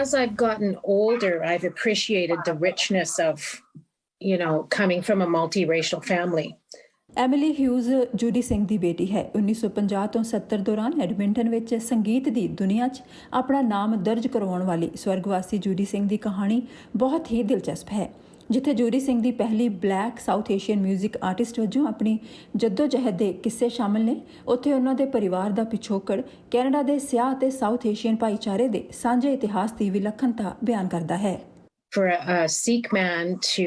as I've gotten older, I've appreciated the richness of, coming from a multiracial family. Emily Hughes Judy Singh ਦੀ ਬੇਟੀ ਹੈ। 1950 ਤੋਂ 70 ਦੌਰਾਨ Edmonton ਵਿੱਚ ਸੰਗੀਤ ਦੀ ਦੁਨੀਆ 'ਚ ਆਪਣਾ ਨਾਮ ਦਰਜ ਕਰਵਾਉਣ ਵਾਲੀ ਸਵਰਗਵਾਸੀ ਜੂਡੀ ਸਿੰਘ ਦੀ ਕਹਾਣੀ ਬਹੁਤ ਹੀ ਦਿਲਚਸਪ ਹੈ। ਜਿੱਥੇ ਜੂਡੀ ਸਿੰਘ ਦੀ ਪਹਿਲੀ black south Asian music artist ਵਜੋਂ ਆਪਣੀ ਜੱਦੋ-ਜਹਿਦ ਦੇ ਕਿੱਸੇ ਸ਼ਾਮਲ ਨੇ, ਉੱਥੇ ਉਹਨਾਂ ਦੇ ਪਰਿਵਾਰ ਦਾ ਪਿਛੋਕੜ ਕੈਨੇਡਾ ਦੇ ਸਿਆਹ ਅਤੇ ਸਾਊਥ ਏਸ਼ੀਅਨ ਭਾਈਚਾਰੇ ਦੇ ਸਾਂਝੇ ਇਤਿਹਾਸ ਦੀ ਵਿਲੱਖਣਤਾ ਬਿਆਨ ਕਰਦਾ ਹੈ। For a Sikh man to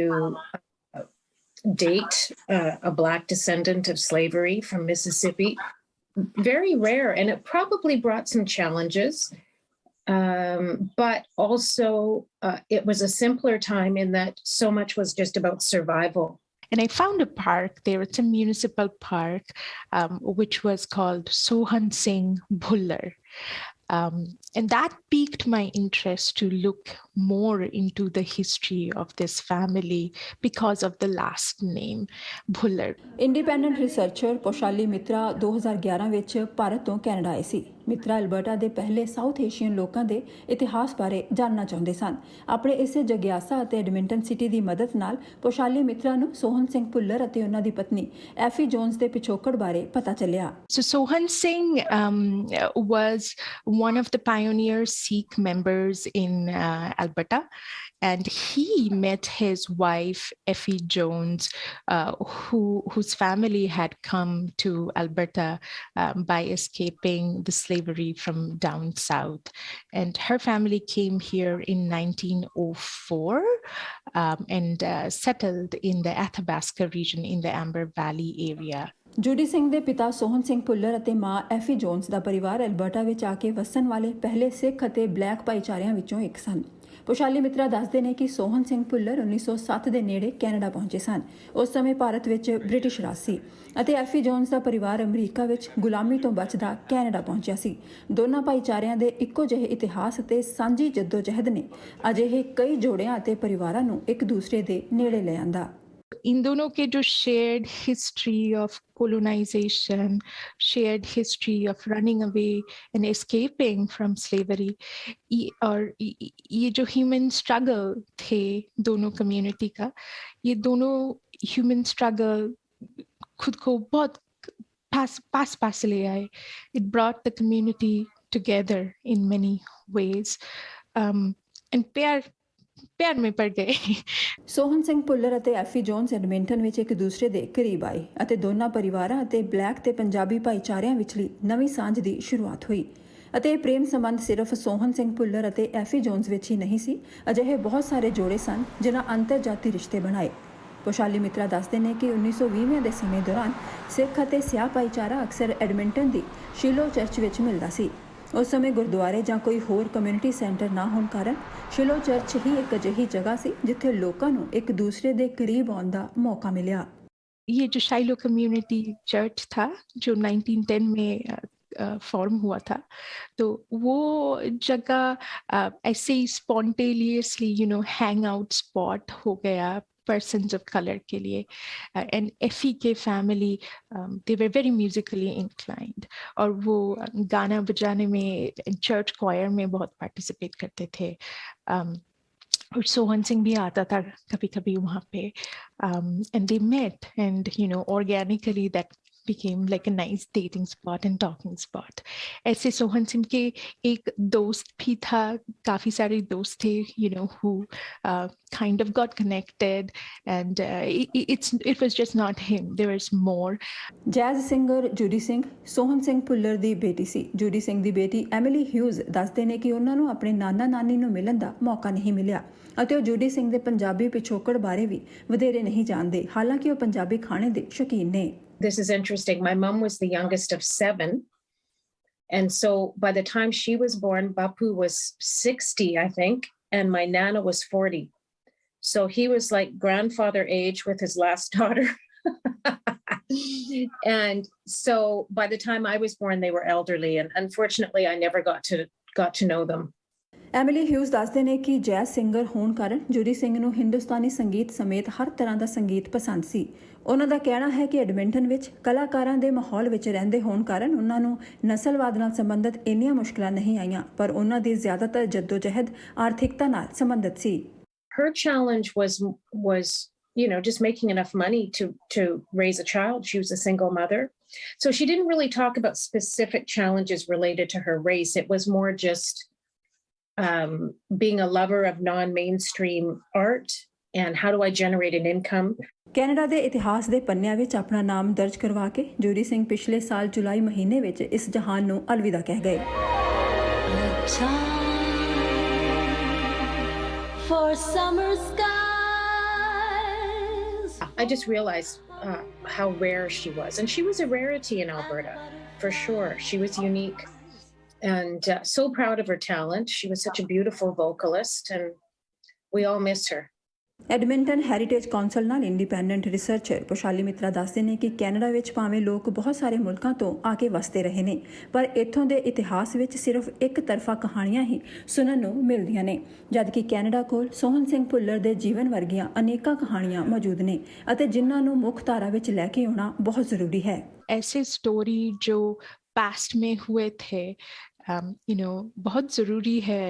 date a Black descendant of slavery from Mississippi, very rare, and it probably brought some challenges. But also it was a simpler time in that so much was just about survival. And I found a park there. It's a municipal park, which was called Sohan Singh Bhullar. And that piqued my interest to look more into the history of this family because of the last name, Bhullar. Independent researcher Poshali Mitra 2011 ਵਿੱਚ ਭਾਰਤ ਤੋਂ Canada ਆਏ ਸੀ। ਮਿਤਰਾ Alberta ਦੇ ਪਹਿਲੇ south Asian ਲੋਕਾਂ ਦੇ ਇਤਿਹਾਸ ਬਾਰੇ ਜਾਣਨਾ ਚਾਹੁੰਦੇ ਸਨ। ਆਪਣੇ ਇਸੇ ਜਗਿਆਸਾ ਅਤੇ ਐਡਮਿੰਟਨ ਸਿਟੀ ਦੀ ਮਦਦ ਨਾਲ ਪੋਸ਼ਾਲੀ ਮਿਤਰਾ ਨੂੰ ਸੋਹਨ ਸਿੰਘ ਭੁੱਲਰ ਅਤੇ ਉਹਨਾਂ ਦੀ ਪਤਨੀ ਐਫੀ ਜੋਨਸ ਦੇ ਪਿਛੋਕੜ ਬਾਰੇ ਪਤਾ ਚੱਲਿਆ। So Sohan Singh was one of the pioneer Sikh members in Alberta. And he met his wife, Effie Jones, whose family had come to Alberta by escaping the slavery from down south. And her family came here in 1904 and settled in the Athabasca region in the Amber Valley area. Judy Singh ਦੇ ਪਿਤਾ ਸੋਹਨ ਸਿੰਘ ਭੁੱਲਰ ਅਤੇ ਮਾਂ ਐਫੀ Jones ਦਾ ਪਰਿਵਾਰ Alberta ਵਿੱਚ ਆ ਕੇ ਵਸਣ ਵਾਲੇ ਪਹਿਲੇ ਸਿੱਖ ਅਤੇ ਬਲੈਕ ਭਾਈਚਾਰਿਆਂ ਵਿੱਚੋਂ ਇੱਕ ਸਨ। ਪੋਸ਼ਾਲੀ ਮਿਤਰਾ ਦੱਸਦੇ ਨੇ ਕਿ ਸੋਹਨ ਸਿੰਘ ਭੁੱਲਰ 1907 ਦੇ ਨੇੜੇ ਕੈਨੇਡਾ ਪਹੁੰਚੇ ਸਨ। ਉਸ ਸਮੇਂ ਭਾਰਤ ਵਿੱਚ ਬ੍ਰਿਟਿਸ਼ ਰਾਜ ਸੀ ਅਤੇ ਐਫੀ ਜੋਨਸ ਦਾ ਪਰਿਵਾਰ ਅਮਰੀਕਾ ਵਿੱਚ ਗੁਲਾਮੀ ਤੋਂ ਬਚਦਾ ਕੈਨੇਡਾ ਪਹੁੰਚਿਆ ਸੀ। ਦੋਨਾਂ ਭਾਈਚਾਰਿਆਂ ਦੇ ਇੱਕੋ ਜਿਹੇ ਇਤਿਹਾਸ ਅਤੇ ਸਾਂਝੀ ਜੱਦੋ-ਜਹਿਦ ਨੇ ਅਜਿਹੇ ਕਈ ਜੋੜਿਆਂ ਅਤੇ ਪਰਿਵਾਰਾਂ ਨੂੰ ਇੱਕ ਦੂਸਰੇ ਦੇ ਨੇੜੇ ਲੈ ਆਂਦਾ। इन दोनों के जो shared history of colonization, shared history of running away and escaping from slavery, और ये जो human struggle थे दोनों community का, ये दोनों human struggle खुद को बहुत पास ले आए. It brought the community together in many ways, and ਪਿਆਰ में पड़ गए। ਸੋਹਨ ਸਿੰਘ ਭੁੱਲਰ ਅਤੇ ਐਫੀ ਜੋਨਸ ਐਡਮਿੰਟਨ ਵਿੱਚ ਇੱਕ ਦੂਸਰੇ ਦੇ ਕਰੀਬ ਆਏ ਅਤੇ ਦੋਨਾਂ ਪਰਿਵਾਰਾਂ ਅਤੇ ਬਲੈਕ ਤੇ ਪੰਜਾਬੀ ਭਾਈਚਾਰਿਆਂ ਵਿਚਲੀ ਨਵੀਂ ਸਾਂਝ ਦੀ ਸ਼ੁਰੂਆਤ ਹੋਈ। ਅਤੇ ਇਹ ਪ੍ਰੇਮ ਸੰਬੰਧ ਸਿਰਫ ਸੋਹਨ ਸਿੰਘ ਭੁੱਲਰ ਅਤੇ ਐਫੀ ਜੋਨਸ ਵਿੱਚ ਹੀ ਨਹੀਂ ਸੀ, ਅਜਿਹੇ ਬਹੁਤ ਸਾਰੇ ਜੋੜੇ ਸਨ ਜਿਨ੍ਹਾਂ ਅੰਤਰਜਾਤੀ ਰਿਸ਼ਤੇ ਬਣਾਏ। ਪੋਸ਼ਾਲੀ ਮਿਤਰਾ ਦੱਸਦੇ ਨੇ ਕਿ 1920 ਦੇ ਸਮੇਂ ਦੌਰਾਨ ਸਿੱਖ ਅਤੇ ਸਿਆਹ ਭਾਈਚਾਰਾ ਅਕਸਰ ਐਡਮਿੰਟਨ ਦੀ ਸ਼ਿਲੋ ਚਰਚ ਵਿੱਚ ਮਿਲਦਾ ਸੀ। ਉਸ ਸਮੇਂ ਗੁਰਦੁਆਰੇ ਜਾਂ ਕੋਈ ਹੋਰ ਕਮਿਊਨਿਟੀ ਸੈਂਟਰ ਨਾ ਹੋਣ ਕਾਰਨ ਸ਼ਿਲੋ ਚਰਚ ਹੀ ਇੱਕ ਅਜਿਹੀ ਜਗ੍ਹਾ ਸੀ ਜਿੱਥੇ ਲੋਕਾਂ ਨੂੰ ਇੱਕ ਦੂਸਰੇ ਦੇ ਕਰੀਬ ਆਉਣ ਦਾ ਮੌਕਾ ਮਿਲਿਆ। ये जो शाइलो कम्युनिटी चर्च था जो 1910 में फॉर्म हुआ था, तो वो जगह ऐसे ही स्पॉन्टेनियसली हैंग आउट स्पॉट हो गया persons of color के लिए। and Effie के family they were very musically inclined और वो गाना बजाने में church choir में बहुत participate करते थे। और सोहन सिंह भी आता था कभी कभी वहाँ पे, and they met and organically that became like a nice dating spot and talking spot. ऐसे सोहन सिंह के एक दोस्त भी था, काफी सारे दोस्त थे who kind of got connected, and it was just not him, there was more. Jazz singer Judy Singh Sohan Singh Bhullar ਦੀ ਬੇਟੀ ਸੀ। ਜੂਡੀ ਸਿੰਘ ਦੀ ਬੇਟੀ ਐਮਿਲੀ ਹਿਊਜ਼ ਦੱਸਦੇ ਨੇ ਕਿ ਉਹਨਾਂ ਨੂੰ ਆਪਣੇ ਨਾਨਾ ਨਾਨੀ ਨੂੰ ਮਿਲਣ ਦਾ ਮੌਕਾ ਨਹੀਂ ਮਿਲਿਆ ਅਤੇ ਉਹ ਜੂਡੀ ਸਿੰਘ ਦੇ ਪੰਜਾਬੀ ਪਿਛੋਕੜ ਬਾਰੇ ਵੀ ਵਧੇਰੇ ਨਹੀਂ ਜਾਣਦੇ, ਹਾਲਾਂਕਿ ਉਹ ਪੰਜਾਬੀ ਖਾਣੇ ਦੇ ਸ਼ੌਕੀਨ ਨੇ। This is interesting. My mom was the youngest of 7. And so by the time she was born, Bapu was 60, I think, and my Nana was 40. So he was like grandfather age with his last daughter. And so by the time I was born, they were elderly. And unfortunately, I never got to know them. Emily Hughes ਦੱਸਦੇ ਨੇ ਕਿ jazz singer ਹੋਣ ਕਾਰਨ Judy Singh ਨੂੰ ਹਿੰਦੁਸਤਾਨੀ ਸੰਗੀਤ ਸਮੇਤ ਹਰ ਤਰ੍ਹਾਂ ਦਾ ਸੰਗੀਤ ਪਸੰਦ ਸੀ। ਉਹਨਾਂ ਦਾ ਕਹਿਣਾ ਹੈ ਕਿ ਐਡਮਿੰਟਨ ਵਿੱਚ ਕਲਾਕਾਰਾਂ ਦੇ ਮਾਹੌਲ ਵਿੱਚ ਰਹਿੰਦੇ ਹੋਣ ਕਾਰਨ ਉਹਨਾਂ ਨੂੰ ਨਸਲਵਾਦ ਨਾਲ ਸੰਬੰਧਿਤ ਇੰਨੀਆਂ ਮੁਸ਼ਕਲਾਂ ਨਹੀਂ ਆਈਆਂ, ਪਰ ਉਹਨਾਂ ਦੀ ਜ਼ਿਆਦਾਤਰ ਜੱਦੋ-ਜਹਿਦ ਆਰਥਿਕਤਾ ਨਾਲ ਸੰਬੰਧਿਤ ਸੀ। Her challenge was just making enough money to raise a child. She was a single mother. So she didn't really talk about specific challenges related to her race. It was more just being a lover of non-mainstream art and how do I generate an income. Canada ਦੇ ਇਤਿਹਾਸ ਦੇ ਪੰਨਿਆਂ ਵਿੱਚ ਆਪਣਾ ਨਾਮ ਦਰਜ ਕਰਵਾ ਕੇ Judy Singh ਪਿਛਲੇ ਸਾਲ ਜੁਲਾਈ ਮਹੀਨੇ ਵਿੱਚ ਇਸ ਜਹਾਨ ਨੂੰ ਅਲਵਿਦਾ ਕਹਿ ਗਏ। For summer skies. I just realized how rare she was. And she was a rarity in Alberta, for sure. She was unique and so proud of her talent. She was such a beautiful vocalist and we all miss her. Edmonton heritage council ਨਾਲ independent researcher ਪੁਸ਼ਾਲੀ ਮਿੱਤਰਾ ਦੱਸਦੇ ਨੇ ਕਿ Canada ਵਿੱਚ ਭਾਵੇਂ ਲੋਕ ਬਹੁਤ ਸਾਰੇ ਮੁਲਕਾਂ ਤੋਂ ਆ ਕੇ ਵਸਦੇ ਰਹੇ ਨੇ, ਪਰ ਇੱਥੋਂ ਦੇ ਇਤਿਹਾਸ ਵਿੱਚ ਸਿਰਫ ਇੱਕ ਤਰਫਾ ਕਹਾਣੀਆਂ ਹੀ ਸੁਣਨ ਨੂੰ ਮਿਲਦੀਆਂ ਨੇ, ਜਦਕਿ ਕੈਨੇਡਾ ਕੋਲ ਸੋਹਣ ਸਿੰਘ ਭੁੱਲਰ ਦੇ ਜੀਵਨ ਵਰਗੀਆਂ ਅਨੇਕਾਂ ਕਹਾਣੀਆਂ ਮੌਜੂਦ ਨੇ ਅਤੇ ਜਿਨ੍ਹਾਂ ਨੂੰ ਮੁੱਖ ਧਾਰਾ ਵਿੱਚ ਲੈ ਕੇ ਆਉਣਾ ਬਹੁਤ ਜ਼ਰੂਰੀ ਹੈ। ऐसे स्टोरी जो पास्ट में हुए थे बहुत ज़रूरी है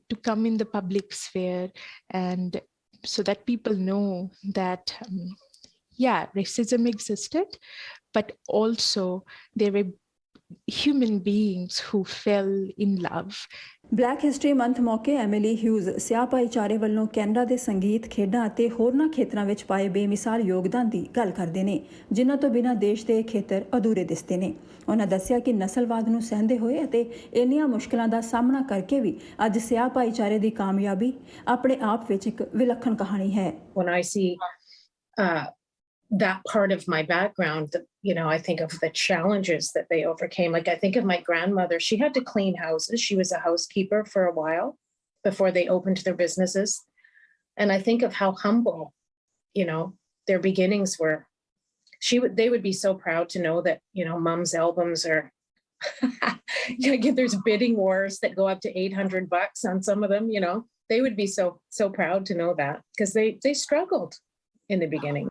to come in the public sphere and so that people know that racism existed, but also there were human beings who fell in love. Black history month ਮੌਕੇ ਐਮਿਲੀ ਹਿਊਜ਼ ਸਿਆਹ ਭਾਈਚਾਰੇ ਵੱਲੋਂ ਕੈਨੇਡਾ ਦੇ ਸੰਗੀਤ, ਖੇਡਾਂ ਅਤੇ ਹੋਰਨਾਂ ਖੇਤਰਾਂ ਵਿੱਚ ਪਾਏ ਬੇਮਿਸਾਲ ਯੋਗਦਾਨ ਦੀ ਗੱਲ ਕਰਦੇ ਨੇ, ਜਿਨ੍ਹਾਂ ਤੋਂ ਬਿਨਾਂ ਦੇਸ਼ ਦੇ ਖੇਤਰ ਅਧੂਰੇ ਦਿਸਦੇ ਨੇ। ਉਹਨਾਂ ਦੱਸਿਆ ਕਿ ਨਸਲਵਾਦ ਨੂੰ ਸਹਿੰਦੇ ਹੋਏ ਅਤੇ ਇੰਨੀਆਂ ਮੁਸ਼ਕਲਾਂ ਦਾ ਸਾਹਮਣਾ ਕਰਕੇ ਵੀ ਅੱਜ ਸਿਆਹ ਭਾਈਚਾਰੇ ਦੀ ਕਾਮਯਾਬੀ ਆਪਣੇ ਆਪ ਵਿੱਚ ਇੱਕ ਵਿਲੱਖਣ ਕਹਾਣੀ ਹੈ। When I see that part of my background, I think of the challenges that they overcame. Like I think of my grandmother, she had to clean houses. She was a housekeeper for a while before they opened their businesses. And I think of how humble, their beginnings were. They would be so proud to know that, mom's albums are, there's bidding wars that go up to $800 on some of them, They would be so proud to know that because they struggled in the beginning.